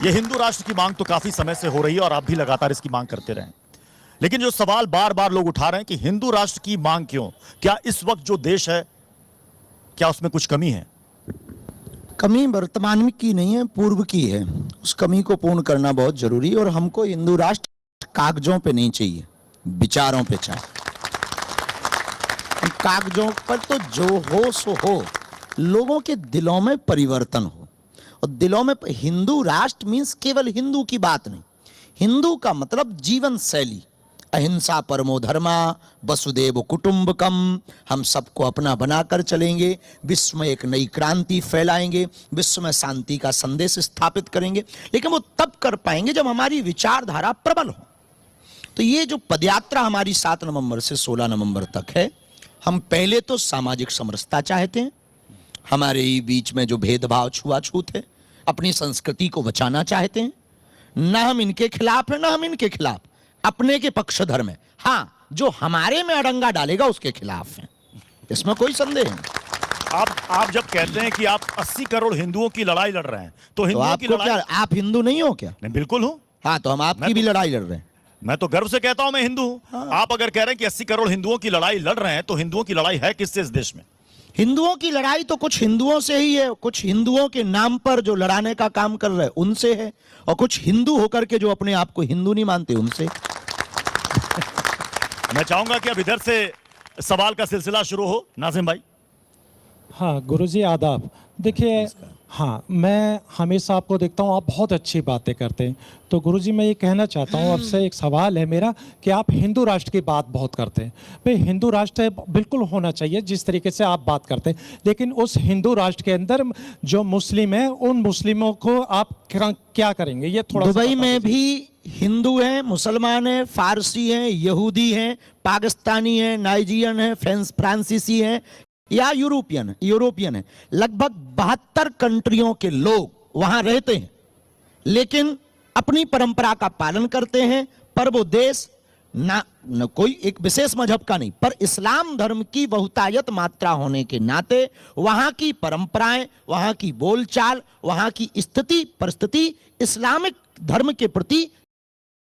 ये हिंदू राष्ट्र की मांग तो काफी समय से हो रही है और आप भी लगातार इसकी मांग करते रहे। लेकिन जो सवाल बार बार लोग उठा रहे हैं कि हिंदू राष्ट्र की मांग क्यों? क्या इस वक्त जो देश है, क्या उसमें कुछ कमी है? कमी वर्तमान में की नहीं है, पूर्व की है। उस कमी को पूर्ण करना बहुत जरूरी है और हमको हिंदू राष्ट्र कागजों पे नहीं चाहिए, विचारों पे चाहिए। कागजों पर तो जो हो सो हो, लोगों के दिलों में परिवर्तन हो। और दिलों में हिंदू राष्ट्र मीन्स केवल हिंदू की बात नहीं। हिंदू का मतलब जीवन शैली, अहिंसा परमो धर्मा, वसुदेव कुटुंबकम। हम सबको अपना बनाकर चलेंगे, विश्व में एक नई क्रांति फैलाएंगे, विश्व में शांति का संदेश स्थापित करेंगे। लेकिन वो तब कर पाएंगे जब हमारी विचारधारा प्रबल हो। तो ये जो पदयात्रा हमारी 7 नवंबर से 16 नवंबर तक है, हम पहले तो सामाजिक समरसता चाहते हैं। हमारे बीच में जो भेदभाव छुआछूत है, अपनी संस्कृति को बचाना चाहते हैं। ना हम इनके खिलाफ है, ना हम इनके खिलाफ, अपने के पक्षधर में। हाँ, जो हमारे में अड़ंगा डालेगा उसके खिलाफ है, इसमें कोई संदेह नहीं। आप जब कहते हैं कि आप 80 करोड़ हिंदुओं की लड़ाई लड़ रहे हैं, तो हिंदुओं की लड़ाई, क्या आप हिंदू नहीं हो क्या? नहीं, बिल्कुल हूं। हाँ, तो हम आपकी भी लड़ाई लड़ रहे हैं। मैं तो गर्व से कहता हूं मैं हिंदू हूं। हाँ। आप अगर कह रहे हैं कि 80 करोड़ हिंदुओं की लड़ाई लड़ रहे हैं, तो हिंदुओं की लड़ाई है किससे इस देश में? हिंदुओं की लड़ाई तो कुछ हिंदुओं से ही है, कुछ हिंदुओं के नाम पर जो लड़ाने का काम कर रहे हैं उनसे है, और कुछ हिंदू होकर के जो अपने आप को हिंदू नहीं मानते उनसे। मैं चाहूंगा कि अब इधर से सवाल का सिलसिला शुरू हो। नाज़िम भाई। हाँ गुरुजी, आदाब। देखिए, हाँ, मैं हमेशा आपको देखता हूँ, आप बहुत अच्छी बातें करते हैं। तो गुरुजी, मैं ये कहना चाहता हूँ आपसे, एक सवाल है मेरा कि आप हिंदू राष्ट्र की बात बहुत करते हैं। भाई, हिंदू राष्ट्र बिल्कुल होना चाहिए जिस तरीके से आप बात करते हैं, लेकिन उस हिंदू राष्ट्र के अंदर जो मुस्लिम है, उन मुस्लिमों को आप क्या करेंगे? ये थोड़ा दुबई में भी हिंदू हैं, मुसलमान हैं, फारसी हैं, यहूदी हैं, पाकिस्तानी हैं, नाइजीरियन हैं, फ्रांसीसी हैं या यूरोपियन है। लगभग 72 कंट्रियों के लोग वहां रहते हैं, लेकिन अपनी परंपरा का पालन करते हैं। पर वो देश ना कोई एक विशेष मजहब का नहीं, पर इस्लाम धर्म की बहुतायत मात्रा होने के नाते वहां की परंपराएं, वहां की बोलचाल, वहां की स्थिति परिस्थिति इस्लामिक धर्म के प्रति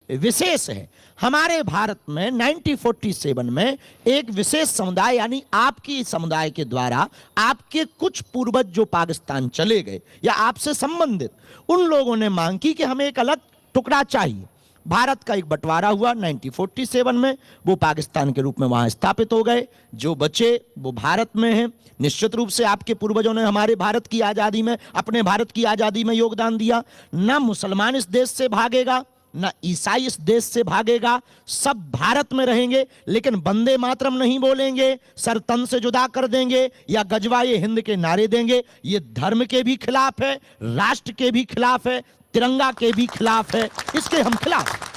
विशेष है। हमारे भारत में 1947 में एक विशेष समुदाय, यानी आपकी समुदाय के द्वारा आपके कुछ पूर्वज जो पाकिस्तान चले गए या आपसे संबंधित, उन लोगों ने मांग की कि हमें एक अलग टुकड़ा चाहिए। भारत का एक बंटवारा हुआ 1947 में, वो पाकिस्तान के रूप में वहां स्थापित हो गए। जो बचे वो भारत में हैं। निश्चित रूप से आपके पूर्वजों ने हमारे भारत की आज़ादी में, अपने भारत की आज़ादी में योगदान दिया। ना मुसलमान इस देश से भागेगा, ना ईसाई इस देश से भागेगा, सब भारत में रहेंगे। लेकिन वंदे मातरम नहीं बोलेंगे, सर तन से जुदा कर देंगे या गजवाए हिंद के नारे देंगे। ये धर्म के भी खिलाफ है, राष्ट्र के भी खिलाफ है, तिरंगा के भी खिलाफ है, इसके हम खिलाफ।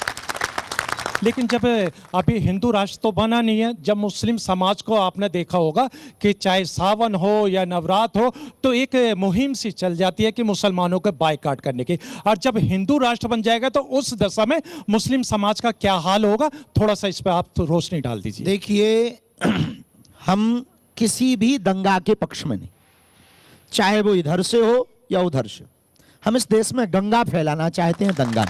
लेकिन जब अभी हिंदू राष्ट्र तो बना नहीं है, जब मुस्लिम समाज को आपने देखा होगा कि चाहे सावन हो या नवरात्र हो, तो एक मुहिम सी चल जाती है कि मुसलमानों को बायकॉट करने की। और जब हिंदू राष्ट्र बन जाएगा तो उस दशा में मुस्लिम समाज का क्या हाल होगा? थोड़ा सा इस पर आप तो रोशनी डाल दीजिए। देखिए, हम किसी भी दंगा के पक्ष में नहीं, चाहे वो इधर से हो या उधर से। हम इस देश में गंगा फैलाना चाहते हैं, दंगा।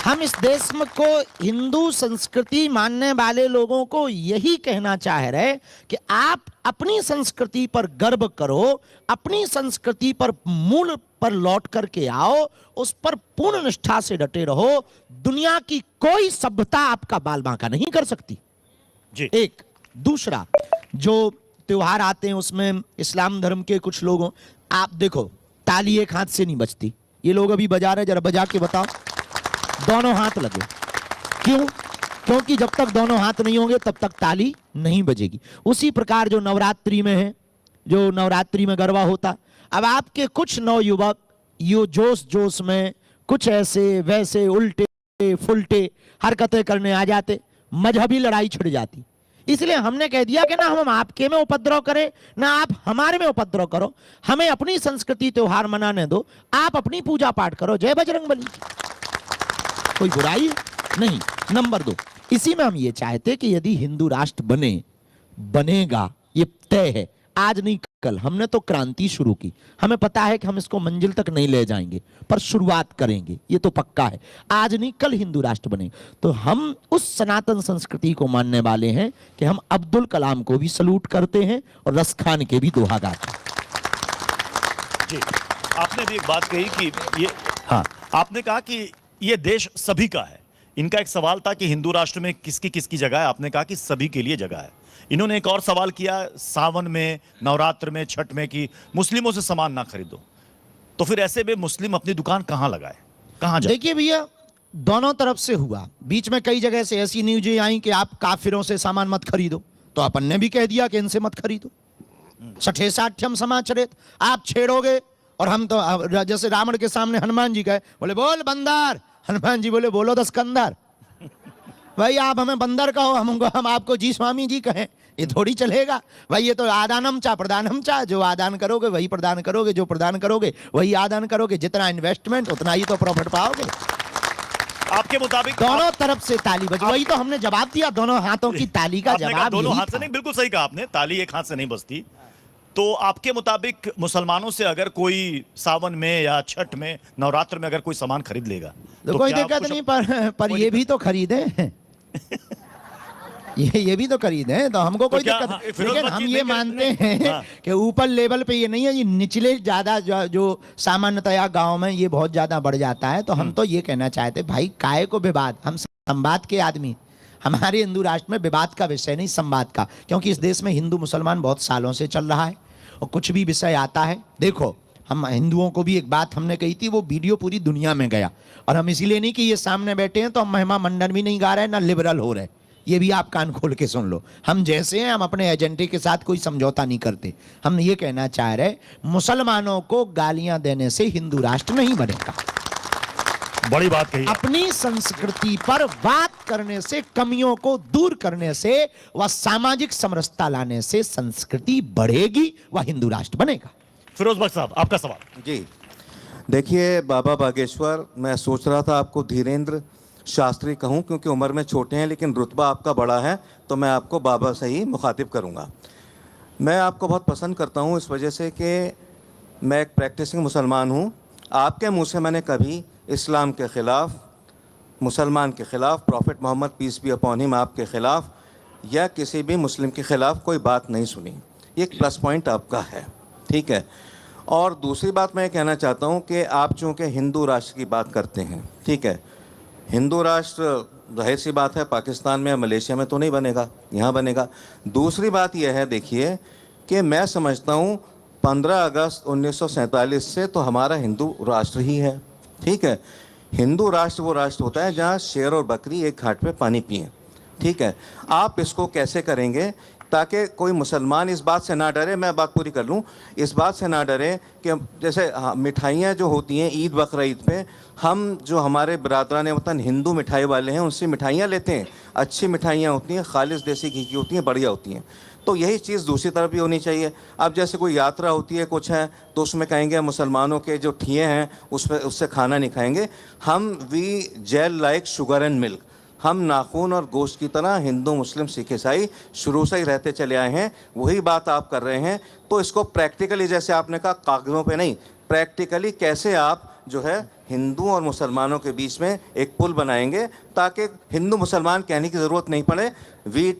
हम इस देश में को हिंदू संस्कृति मानने वाले लोगों को यही कहना चाह रहे कि आप अपनी संस्कृति पर गर्व करो, अपनी संस्कृति पर मूल पर लौट करके आओ, उस पर पूर्ण निष्ठा से डटे रहो। दुनिया की कोई सभ्यता आपका बाल बांका नहीं कर सकती जी। एक दूसरा, जो त्योहार आते हैं उसमें इस्लाम धर्म के कुछ लोगों, आप देखो, ताली एक हाथ से नहीं बजती। ये लोग अभी बजा रहे, जरा बजा के बताओ, दोनों हाथ लगे। क्यों? क्योंकि जब तक दोनों हाथ नहीं होंगे तब तक ताली नहीं बजेगी। उसी प्रकार जो नवरात्रि में है, जो नवरात्रि में गरबा होता, अब आपके कुछ नवयुवक यो जोश जोश में कुछ ऐसे वैसे उल्टे फुलटे हरकतें करने आ जाते, मजहबी लड़ाई छिड़ जाती। इसलिए हमने कह दिया कि ना हम आपके में उपद्रव करें, ना आप हमारे में उपद्रव करो। हमें अपनी संस्कृति त्योहार मनाने दो, आप अपनी पूजा पाठ करो। जय बजरंगबली, कोई बुराई नहीं। नंबर 2, इसी में हम ये चाहते कि यदि हिंदू राष्ट्र बनेगा, ये तय है, आज नहीं कल हमने तो क्रांति शुरू की, हमें पता है कि हम इसको मंजिल तक नहीं ले जाएंगे, पर शुरुआत करेंगे, ये तो पक्का है। आज नहीं कल हिंदू राष्ट्र बनेगा। तो हम उस सनातन संस्कृति को मानने वाले हैं कि हम अब्दुल कलाम को भी सलूट करते हैं और रस खान के भी दोहा गाते हैं। जी, आपने भी एक बात कही कि ये, हाँ, आपने कहा कि ये देश सभी का है। इनका एक सवाल था कि हिंदू राष्ट्र में किसकी किसकी जगह है, आपने कहा कि सभी के लिए जगह है। इन्होंने एक और सवाल किया सावन में, नवरात्र में, छठ में कि मुस्लिमों से सामान ना खरीदो। तो फिर ऐसे में मुस्लिम अपनी दुकान कहां लगाए, कहां जाए? देखिए भैया, दोनों तरफ से हुआ। बीच में कई जगह से ऐसी न्यूज़ें आई कि आप काफिरों से सामान मत खरीदो, तो अपन ने भी कह दिया कि इनसे मत खरीदो। सठे साठ्यम समाचरित, आप छेड़ोगे और हम तो जैसे रावण के सामने हनुमान जी गए, बोले बोल बंदर, हनुमान जी बोले बोलो दस्कंदर। भाई आप हमें बंदर कहो, हम आपको जी स्वामी जी कहें, ये थोड़ी चलेगा भाई। ये तो आदानम चा प्रदानम चा, जो आदान करोगे वही प्रदान करोगे, जो प्रदान करोगे वही आदान करोगे। जितना इन्वेस्टमेंट उतना ही तो प्रॉफिट पाओगे। आपके मुताबिक दोनों तरफ से ताली बजी, वही तो हमने जवाब दिया, दोनों हाथों की ताली का आपने कहा जवाब दोनों यही हाथ से था। नहीं, बिल्कुल सही कहा आपने, ताली एक हाथ से नहीं बजती। तो आपके मुताबिक मुसलमानों से अगर कोई सावन में या छठ में, नवरात्र में अगर कोई सामान खरीद लेगा तो तो कोई क्या दिक्कत कुछ- नहीं, पर ये भी तो खरीदे ये भी तो खरीदे, तो हमको कोई क्या- दिक्कत हाँ, नहीं। फिरोज लेकिन मत हम जी, ये लेकिन- मानते हैं हाँ। कि ऊपर लेवल पे ये नहीं है, ये निचले ज्यादा जो सामान्यतया गांव में ये बहुत ज्यादा बढ़ जाता है। तो हम तो ये कहना चाहते भाई, काय को विवाद, हम संवाद के आदमी। हमारे हिंदू राष्ट्र में विवाद का विषय नहीं, संवाद का, क्योंकि इस देश में हिंदू मुसलमान बहुत सालों से चल रहा है और कुछ भी विषय आता है। देखो, हम हिंदुओं को भी एक बात हमने कही थी, वो वीडियो पूरी दुनिया में गया, और हम इसीलिए नहीं कि ये सामने बैठे हैं तो हम महिमा मंडन भी नहीं गा रहे हैं, ना लिबरल हो रहे। ये भी आप कान खोल के सुन लो, हम जैसे हैं, हम अपने एजेंडे के साथ कोई समझौता नहीं करते। हम ये कहना चाह रहे, मुसलमानों को गालियां देने से हिंदू राष्ट्र नहीं बनेगा। बड़ी बात कही। अपनी संस्कृति पर बात करने से, कमियों को दूर करने से व सामाजिक समरसता लाने से संस्कृति बढ़ेगी व हिंदू राष्ट्र बनेगा। फिरोज बख्श साहब, आपका सवाल। जी, देखिए बाबा बागेश्वर, मैं सोच रहा था आपको धीरेन्द्र शास्त्री कहूं क्योंकि उम्र में छोटे हैं, लेकिन रुतबा आपका बड़ा है, तो मैं आपको बाबा से ही मुखातिब करूंगा। मैं आपको बहुत पसंद करता हूं इस वजह से कि मैं एक प्रैक्टिसिंग मुसलमान हूं। आपके मुंह से मैंने कभी इस्लाम के ख़िलाफ़, मुसलमान के ख़िलाफ़, prophet Muhammad peace be upon him आपके ख़िलाफ़ या किसी भी मुस्लिम के ख़िलाफ़ कोई बात नहीं सुनी। ये एक प्लस पॉइंट आपका है, ठीक है। और दूसरी बात मैं कहना चाहता हूँ कि आप चूँकि हिंदू राष्ट्र की बात करते हैं, ठीक है, हिंदू राष्ट्र जाहिर सी बात है पाकिस्तान में, मलेशिया में तो नहीं बनेगा, यहाँ बनेगा। दूसरी बात यह है, देखिए कि मैं समझता हूँ 15 अगस्त 1947 से तो हमारा हिंदू राष्ट्र ही है, ठीक है। हिंदू राष्ट्र वो राष्ट्र होता है जहाँ शेर और बकरी एक घाट पे पानी पिए, ठीक है। आप इसको कैसे करेंगे ताकि कोई मुसलमान इस बात से ना डरे, मैं बात पूरी कर लूँ, इस बात से ना डरे कि जैसे मिठाइयाँ जो होती हैं ईद बकरा ईद पे, हम जो हमारे बरादरान वतन हिंदू मिठाई वाले हैं उनसे मिठाइयाँ लेते हैं, अच्छी मिठाइयाँ होती हैं, खालिश देसी घी की होती हैं, बढ़िया होती हैं। तो यही चीज़ दूसरी तरफ भी होनी चाहिए। अब जैसे कोई यात्रा होती है, कुछ है, तो उसमें कहेंगे मुसलमानों के जो ठिए हैं उससे खाना नहीं खाएंगे हम। We gel like sugar and milk, हम नाखून और गोश्त की तरह हिंदू मुस्लिम सिख ईसाई शुरू से ही रहते चले आए हैं। वही बात आप कर रहे हैं। तो इसको प्रैक्टिकली, जैसे आपने कहा कागज़ों पे नहीं, प्रैक्टिकली कैसे आप जो है हिंदू और मुसलमानों के बीच में एक पुल बनाएंगे ताकि हिंदू मुसलमान कहने की ज़रूरत नहीं पड़े। We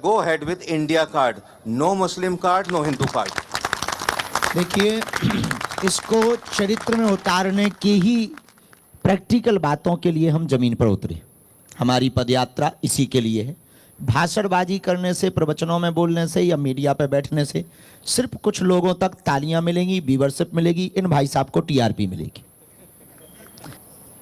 go head with India card, no Muslim card, no Hindu card. देखिए, इसको चरित्र में उतारने की ही प्रैक्टिकल बातों के लिए हम जमीन पर उतरे। हमारी पदयात्रा इसी के लिए है। भाषणबाजी करने से, प्रवचनों में बोलने से या मीडिया पे बैठने से सिर्फ कुछ लोगों तक तालियां मिलेंगी, व्यूवरशिप मिलेगी, इन भाई साहब को टीआरपी मिलेगी।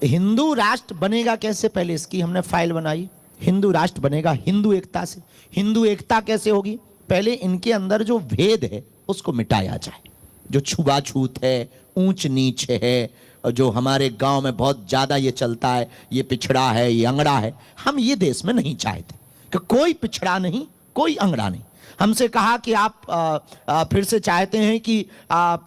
हिंदू राष्ट्र बनेगा कैसे, पहले इसकी हमने फाइल बनाई। हिंदू राष्ट्र बनेगा हिंदू एकता से। हिंदू एकता कैसे होगी, पहले इनके अंदर जो भेद है उसको मिटाया जाए। जो छुआछूत है, ऊंच नीच है, और जो हमारे गांव में बहुत ज़्यादा ये चलता है, ये पिछड़ा है, ये अंगड़ा है, हम ये देश में नहीं चाहते कि कोई पिछड़ा नहीं, कोई अंगड़ा नहीं। हमसे कहा कि आप फिर से चाहते हैं कि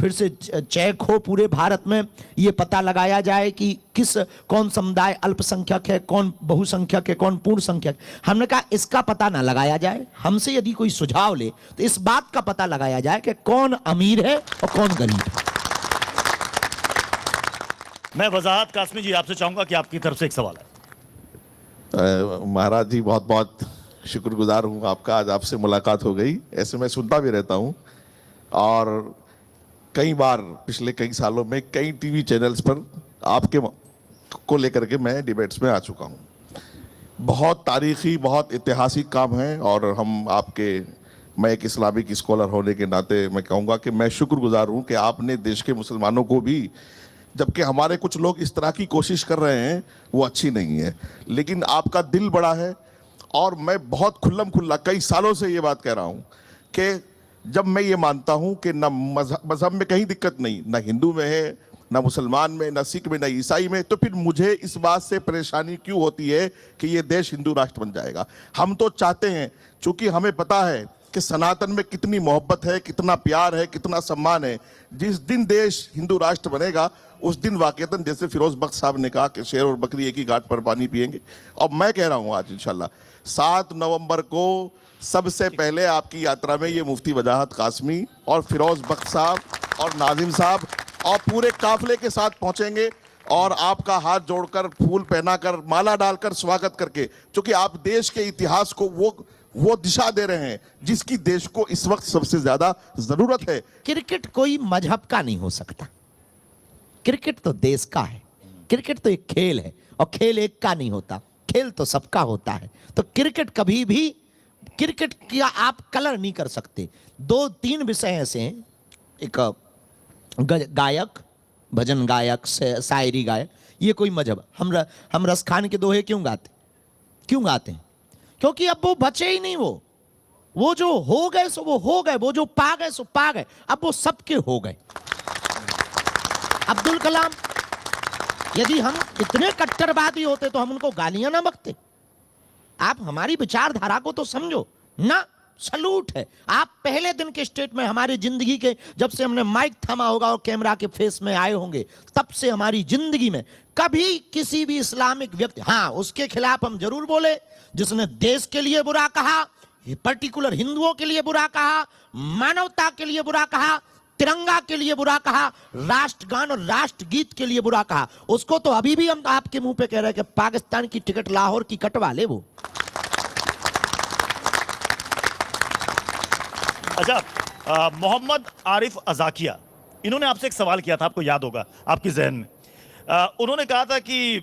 फिर से चेक हो पूरे भारत में, ये पता लगाया जाए कि कौन समुदाय अल्पसंख्यक है, कौन बहुसंख्यक है, कौन पूर्ण संख्यक। हमने कहा इसका पता ना लगाया जाए, हमसे यदि कोई सुझाव ले तो इस बात का पता लगाया जाए कि कौन अमीर है और कौन गरीब है। मैं वजाहत कासमी जी आपसे चाहूंगा कि आपकी तरफ से एक सवाल है। महाराज जी बहुत बहुत शुक्रगुजार हूँ आपका, आज आपसे मुलाकात हो गई। ऐसे मैं सुनता भी रहता हूँ और कई बार पिछले कई सालों में कई टीवी चैनल्स पर आपके को लेकर के मैं डिबेट्स में आ चुका हूँ। बहुत तारीखी, बहुत ऐतिहासिक काम है और हम आपके, मैं एक इस्लामिक स्कॉलर होने के नाते मैं कहूँगा कि मैं शुक्रगुजार हूँ कि आपने देश के मुसलमानों को भी, जबकि हमारे कुछ लोग इस तरह की कोशिश कर रहे हैं वो अच्छी नहीं है, लेकिन आपका दिल बड़ा है। और मैं बहुत खुल्लम खुल्ला कई सालों से ये बात कह रहा हूँ कि जब मैं ये मानता हूँ कि न मज़हब में कहीं दिक्कत नहीं, ना हिंदू में है, ना मुसलमान में, ना सिख में, ना ईसाई में, तो फिर मुझे इस बात से परेशानी क्यों होती है कि ये देश हिंदू राष्ट्र बन जाएगा। हम तो चाहते हैं, चूँकि हमें पता है कि सनातन में कितनी मोहब्बत है, कितना प्यार है, कितना सम्मान है। जिस दिन देश हिंदू राष्ट्र बनेगा उस दिन वाकईतन, जैसे फिरोज बख्श साहब ने कहा कि शेर और बकरी एक ही घाट पर पानी पिएंगे, और मैं कह रहा हूँ आज इंशाल्लाह 7 नवंबर को सबसे पहले आपकी यात्रा में ये मुफ्ती वजाहत कासमी और फिरोज बख्श साहब और नाजिम साहब और पूरे काफिले के साथ पहुंचेंगे और आपका हाथ जोड़कर, फूल पहनाकर, माला डालकर स्वागत करके, क्योंकि आप देश के इतिहास को वो दिशा दे रहे हैं जिसकी देश को इस वक्त सबसे ज्यादा जरूरत है। क्रिकेट कोई मजहब का नहीं हो सकता, क्रिकेट तो देश का है, क्रिकेट तो एक खेल है और खेल एक का नहीं होता, खेल तो सबका होता है। तो क्रिकेट कभी भी, क्रिकेट का आप कलर नहीं कर सकते। 2-3 विषय ऐसे हैं, एक गायक, भजन गायक, शायरी गायक, ये कोई मजहब। हम रस खान के दोहे क्यों गाते हैं? क्योंकि अब वो बचे ही नहीं। वो जो हो गए सो वो हो गए, वो जो पा गए सो पा गए, अब वो सबके हो गए। अब्दुल कलाम, यदि हम इतने कट्टरवादी होते तो हम उनको गालियां ना बकते। आप हमारी विचारधारा को तो समझो ना। सलूट है, आप पहले दिन के स्टेट में हमारी जिंदगी के, जब से हमने माइक थामा होगा और कैमरा के फेस में आए होंगे, तब से हमारी जिंदगी में कभी किसी भी इस्लामिक व्यक्ति, हाँ उसके खिलाफ हम जरूर बोले जिसने देश के लिए बुरा कहा, पर्टिकुलर हिंदुओं के लिए बुरा कहा, मानवता के लिए बुरा कहा, तिरंगा के लिए बुरा कहा, राष्ट्रगान और राष्ट्रगीत के लिए बुरा कहा, उसको तो अभी भी हम आपके मुंह पे कह रहे हैं कि पाकिस्तान की टिकट लाहौर की कटवा ले वो। अच्छा, मोहम्मद आरिफ अजाकिया, इन्होंने आपसे एक सवाल किया था, आपको याद होगा, आपकी जहन में। उन्होंने कहा था कि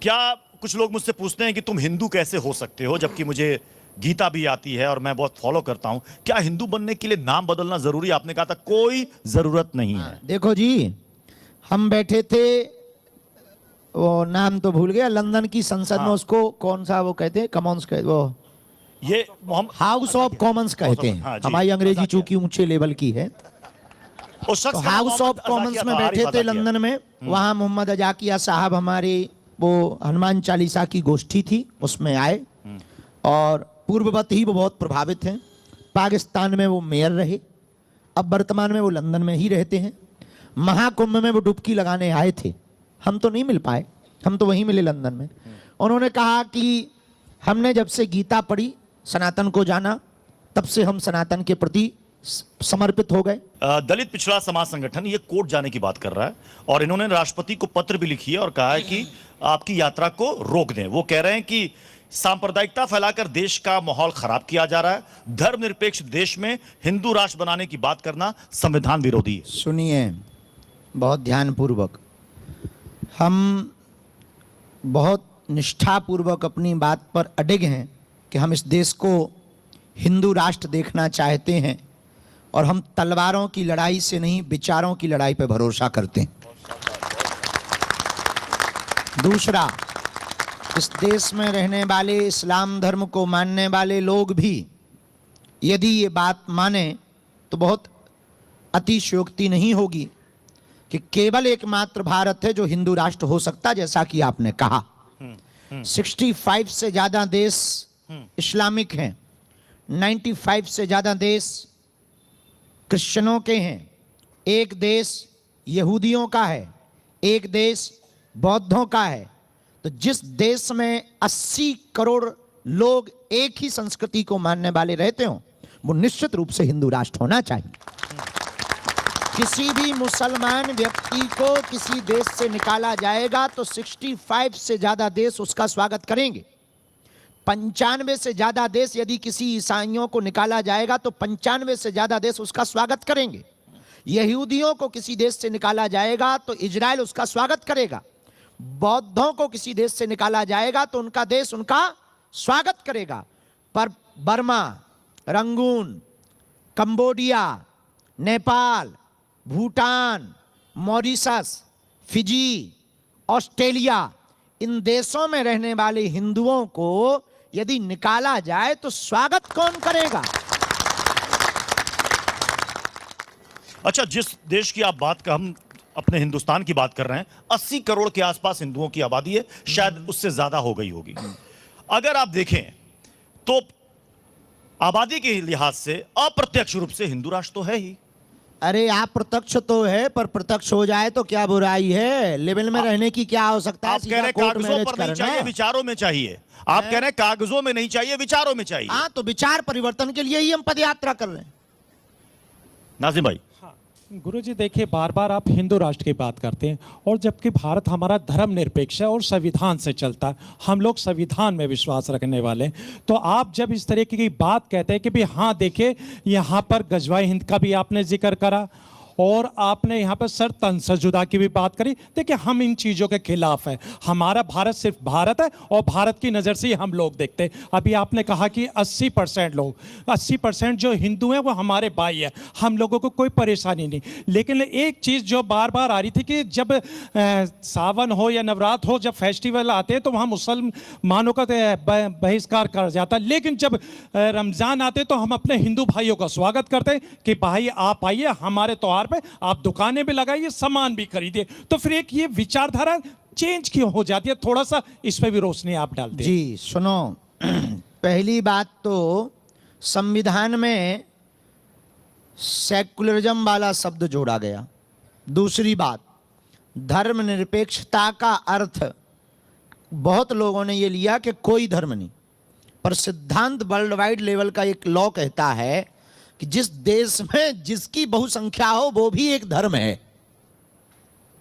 क्या, कुछ लोग मुझसे पूछते हैं कि तुम हिंदू कैसे हो सकते हो, जबकि मुझे गीता भी आती है और मैं बहुत फॉलो करता हूं, क्या हिंदू बनने के लिए नाम बदलना जरूरी? आपने कहा था कोई जरूरत नहीं है। देखो जी, हम बैठे थे, वो नाम तो भूल गया, लंदन की संसद में उसको कौन सा वो कहते हैं, कॉमन्स कहते, वो ये हाउस ऑफ कॉमन्स कहते हैं। हाँ, हमारी अंग्रेजी चूंकि ऊंचे लेवल की है। तो हाउस ऑफ कॉमन्स में बैठे थे लंदन में, वहां मोहम्मद अजाकिया साहब, हमारे वो हनुमान चालीसा की गोष्ठी थी, उसमें आए और पूर्ववत ही वो बहुत प्रभावित हैं। पाकिस्तान में वो मेयर रहे, अब वर्तमान में वो लंदन में ही रहते हैं। महाकुंभ में वो डुबकी लगाने आए थे, हम तो नहीं मिल पाए, हम तो वहीं मिले लंदन में। उन्होंने कहा कि हमने जब से गीता पढ़ी, सनातन को जाना, तब से हम सनातन के प्रति समर्पित हो गए। दलित पिछड़ा समाज संगठन ये कोर्ट जाने की बात कर रहा है और इन्होंने राष्ट्रपति को पत्र भी लिखी है और कहा है कि आपकी यात्रा को रोक दें। वो कह रहे हैं कि सांप्रदायिकता फैलाकर देश का माहौल खराब किया जा रहा है, धर्मनिरपेक्ष देश में हिंदू राष्ट्र बनाने की बात करना संविधान विरोधी है। सुनिए बहुत ध्यानपूर्वक, हम बहुत निष्ठापूर्वक अपनी बात पर अडिग हैं कि हम इस देश को हिंदू राष्ट्र देखना चाहते हैं और हम तलवारों की लड़ाई से नहीं, विचारों की लड़ाई पर भरोसा करते हैं। दूसरा, इस देश में रहने वाले, इस्लाम धर्म को मानने वाले लोग भी यदि ये बात माने तो बहुत अतिशयोक्ति नहीं होगी कि केवल एकमात्र भारत है जो हिंदू राष्ट्र हो सकता, जैसा कि आपने कहा। 65 से ज्यादा देश इस्लामिक हैं, 95 से ज्यादा देश क्रिश्चियनों के हैं, एक देश यहूदियों का है, एक देश बौद्धों का है। तो जिस देश में 80 करोड़ लोग एक ही संस्कृति को मानने वाले रहते हो, वो निश्चित रूप से हिंदू राष्ट्र होना चाहिए। किसी भी मुसलमान व्यक्ति को किसी देश से निकाला जाएगा तो 65 से ज्यादा देश उसका स्वागत करेंगे। 95 से ज्यादा देश, यदि किसी ईसाइयों को निकाला जाएगा तो 95 से ज्यादा देश उसका स्वागत करेंगे। यहूदियों को किसी देश से निकाला जाएगा तो इजराइल उसका स्वागत करेगा। बौद्धों को किसी देश से निकाला जाएगा तो उनका देश उनका स्वागत करेगा। पर Burma, Rangoon, Cambodia, Nepal, Bhutan, Mauritius, Fiji, Australia, इन देशों में रहने वाले हिंदुओं को यदि निकाला जाए तो स्वागत कौन करेगा? अच्छा, जिस देश की आप बात का, हम अपने हिंदुस्तान की बात कर रहे हैं, 80 करोड़ के आसपास हिंदुओं की आबादी है, शायद उससे ज्यादा हो गई होगी। अगर आप देखें तो आबादी के लिहाज से अप्रत्यक्ष रूप से हिंदू राष्ट्र तो है ही। अरे आप प्रत्यक्ष तो है, पर प्रत्यक्ष हो जाए तो क्या बुराई है? लेवल में रहने की क्या आवश्यकता है? आप कह रहे हैं कागजों पर नहीं चाहिए, विचारों में चाहिए। आप कह रहे हैं कागजों में नहीं चाहिए, विचारों में चाहिए। हाँ, तो विचार परिवर्तन के लिए ही हम पदयात्रा कर रहे हैं। नाजिम भाई, गुरुजी देखिए, बार बार आप हिंदू राष्ट्र की बात करते हैं, और जबकि भारत हमारा धर्मनिरपेक्ष है और संविधान से चलता है, हम लोग संविधान में विश्वास रखने वाले हैं। तो आप जब इस तरह की बात कहते हैं कि भाई हाँ देखिए, यहाँ पर गजवाए हिंद का भी आपने जिक्र करा और आपने यहाँ पर सर तंसजुदा की भी बात करी, देखिए हम इन चीज़ों के खिलाफ हैं। हमारा भारत सिर्फ भारत है और भारत की नज़र से ही हम लोग देखते हैं। अभी आपने कहा कि 80% लोग, 80% जो हिंदू हैं वो हमारे भाई हैं, हम लोगों को कोई परेशानी नहीं। लेकिन एक चीज़ जो बार बार आ रही थी कि जब सावन हो या नवरात्र हो, जब फेस्टिवल आते हैं तो वहाँ मुसलमानों का बहिष्कार कर जाता है, लेकिन जब रमज़ान आते तो हम अपने हिंदू भाइयों का स्वागत करते हैं कि भाई आप आइए हमारे त्योहार पे, आप दुकानें भी लगाइए, सामान भी खरीदिए। तो फिर एक ये विचारधारा चेंज क्यों हो जाती है? थोड़ा सा इस पे भी रोशनी आप डालते हैं। जी सुनो, पहली बात तो संविधान में सेकुलरिज्म वाला शब्द जोड़ा गया। दूसरी बात, धर्मनिरपेक्षता का अर्थ बहुत लोगों ने ये लिया कि कोई धर्म नहीं, पर सिद्धांत वर्ल्ड वाइड लेवल का एक लॉ कहता है कि जिस देश में जिसकी बहुसंख्या हो वो भी एक धर्म है,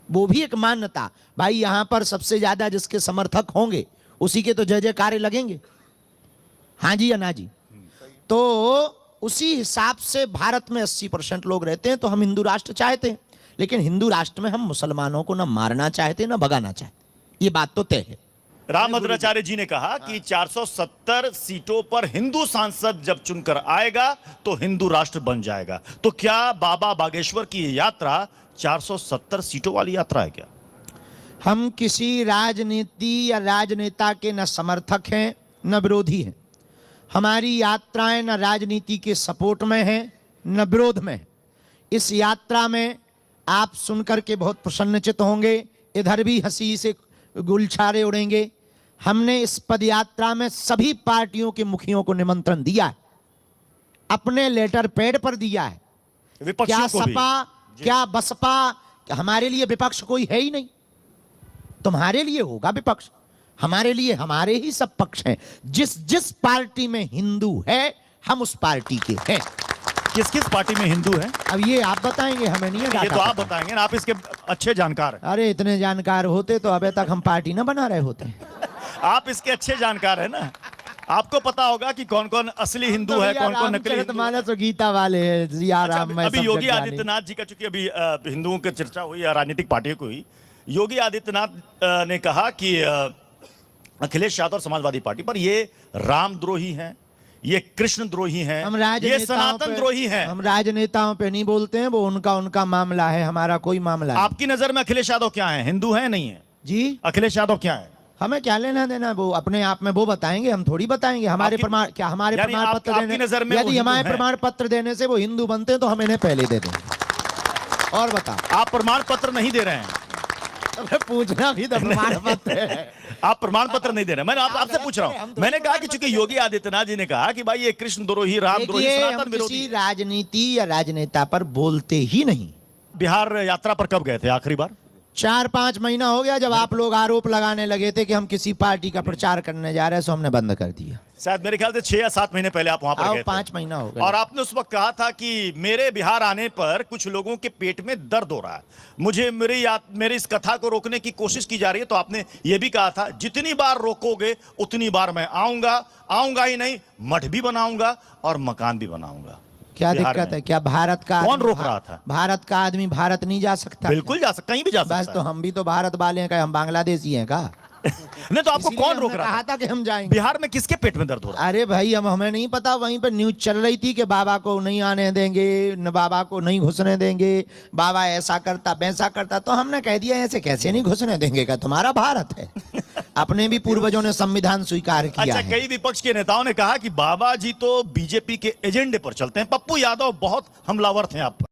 वो भी एक मान्यता। भाई यहां पर सबसे ज्यादा जिसके समर्थक होंगे उसी के तो जय जयकारे लगेंगे, हाँ जी या ना जी। तो उसी हिसाब से भारत में 80% लोग रहते हैं, तो हम हिंदू राष्ट्र चाहते हैं, लेकिन हिंदू राष्ट्र में हम मुसलमानों को ना मारना चाहते ना भगाना चाहते, ये बात तो तय है। रामभद्राचार्य जी ने कहा कि 470 सीटों पर हिंदू सांसद जब चुनकर आएगा तो हिंदू राष्ट्र बन जाएगा। तो क्या बाबा बागेश्वर की ये यात्रा 470 सीटों वाली यात्रा है क्या? हम किसी राजनीति या राजनेता के न समर्थक हैं न विरोधी हैं। हमारी यात्राएं न राजनीति के सपोर्ट में हैं न विरोध में हैं। इस यात्रा में आप सुनकर के बहुत प्रसन्नचित होंगे, इधर भी हंसी से गुलछारे उड़ेंगे। हमने इस पदयात्रा में सभी पार्टियों के मुखियों को निमंत्रण दिया है, अपने लेटर पैड पर दिया है। क्या सपा, क्या बसपा, हमारे लिए विपक्ष कोई है ही नहीं। तुम्हारे लिए होगा विपक्ष, हमारे लिए हमारे ही सब पक्ष हैं। जिस जिस पार्टी में हिंदू है हम उस पार्टी के हैं। किस किस पार्टी में हिंदू है? अब ये आप बताएंगे, हमें नहीं है। ये तो आप बताएंगे ना, आप इसके अच्छे जानकार हैं। अरे इतने जानकार होते तो अबे तक हम पार्टी ना बना रहे होते। आप इसके अच्छे जानकार हैं ना, आपको पता होगा कि कौन कौन असली हिंदू है, कौन कौन नकली हिंदू है। मानस और गीता वाले हैं जिया राम। अभी योगी आदित्यनाथ जी का, चूंकि अभी हिंदुओं की चर्चा हुई या राजनीतिक पार्टियों की हुई, योगी आदित्यनाथ ने कहा कि अखिलेश यादव और समाजवादी पार्टी पर ये रामद्रोही हैं, ये कृष्ण द्रोही हैं, ये सनातन द्रोही हैं। हम राजनेताओं पे नहीं बोलते हैं, वो उनका मामला है, हमारा कोई मामला नहीं। आपकी नजर में अखिलेश यादव क्या है, हिंदू है नहीं है? जी अखिलेश यादव क्या है? हमें क्या लेना देना, वो अपने आप में वो बताएंगे, हम थोड़ी बताएंगे। हमारे प्रमाण क्या, हमारे प्रमाण पत्र देने, यदि हमारे प्रमाण पत्र देने से वो हिंदू बनते हैं तो हम इन्हें पहले दे देंगे। और बता, आप प्रमाण पत्र नहीं दे रहे हैं, तो पूछना भी तो प्रमाण पत्र है। आप प्रमाण पत्र नहीं दे रहे, मैंने आपसे पूछ रहा हूं। मैंने कहा कि चूंकि योगी आदित्यनाथ जी ने कहा कि भाई ये कृष्ण द्रोही, राम द्रोही, देखिए, सनातन हम विरोधी किसी है। राजनीति या राजनेता पर बोलते ही नहीं। बिहार यात्रा पर कब गए थे आखिरी बार? 4-5 महीना हो गया जब आप लोग आरोप लगाने लगे थे कि हम किसी पार्टी का प्रचार करने जा रहे हैं, सो हमने बंद कर दिया। शायद मेरे ख्याल से 6 या 7 महीने पहले आप वहां पर आओ, गए थे। 5 महीना हो गया। और आपने उस वक्त कहा था कि मेरे बिहार आने पर कुछ लोगों के पेट में दर्द हो रहा है, मुझे मेरी इस कथा को रोकने की कोशिश की जा रही है। तो आपने यह भी कहा था जितनी बार रोकोगे उतनी बार मैं आऊंगा ही नहीं, मठ भी बनाऊंगा और मकान भी बनाऊंगा। क्या बिहार दिक्कत में। है? क्या भारत का कौन आदमी- रोक रहा था? भारत का आदमी भारत नहीं जा सकता? बिल्कुल जा सकता, कहीं भी जा बस सकता तो है। हम भी तो भारत वाले हैं, क्या हम बांग्लादेशी हैं का? नहीं तो आपको इसीलिए कौन रोक हमने रहा कहा था? था कि हम जाएंगे। बिहार में किसके पेट में दर्द हो रहा है? अरे भाई, हमें नहीं पता, वहीं पर न्यूज चल रही थी कि बाबा को नहीं आने देंगे, न बाबा को नहीं घुसने देंगे, बाबा ऐसा करता वैसा करता। तो हमने कह दिया ऐसे कैसे नहीं घुसने देंगे, का तुम्हारा भारत है। अपने भी पूर्वजों ने संविधान स्वीकार किया अच्छा, है। कई विपक्ष के नेताओं ने कहा कि बाबा जी तो बीजेपी के एजेंडे पर चलते हैं, पप्पू यादव बहुत हमलावर थे आप पर।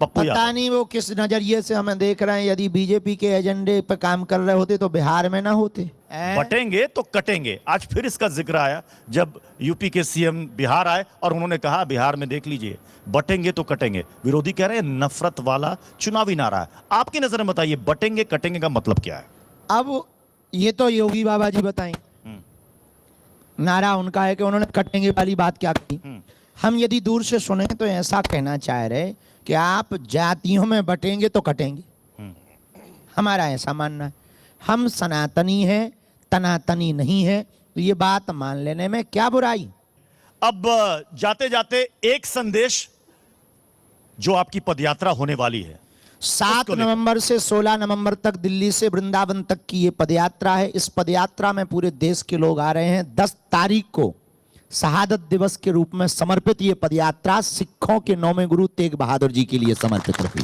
पप्पू पता यादव नहीं वो किस नजरिए से हमें देख रहे हैं। यदि बीजेपी के एजेंडे पर काम कर रहे होते तो बिहार में ना होते। बटेंगे तो कटेंगे। आज फिर इसका जिक्र आया जब यूपी के सीएम बिहार आए और उन्होंने कहा बिहार में देख लीजिए, बटेंगे तो कटेंगे। विरोधी कह रहे हैं नफरत वाला चुनावी नारा है। आपकी नजर में बताइए, बटेंगे कटेंगे का मतलब क्या है? अब ये तो योगी बाबा जी बताएं। नारा उनका है कि उन्होंने कटेंगे वाली बात क्या कही। हम यदि दूर से सुने तो ऐसा कहना चाह रहे कि आप जातियों में बटेंगे तो कटेंगे। हमारा ऐसा मानना है। हम सनातनी हैं, तनातनी नहीं है, तो ये बात मान लेने में क्या बुराई। अब जाते जाते एक संदेश, जो आपकी पदयात्रा होने वाली है 7 उसको लेकर। नवंबर से 16 नवंबर तक दिल्ली से वृंदावन तक की ये पदयात्रा है। इस पदयात्रा में पूरे देश के लोग आ रहे हैं। 10 तारीख को शहादत दिवस के रूप में समर्पित ये पदयात्रा सिखों के 9वें गुरु तेग बहादुर जी के लिए समर्पित रही।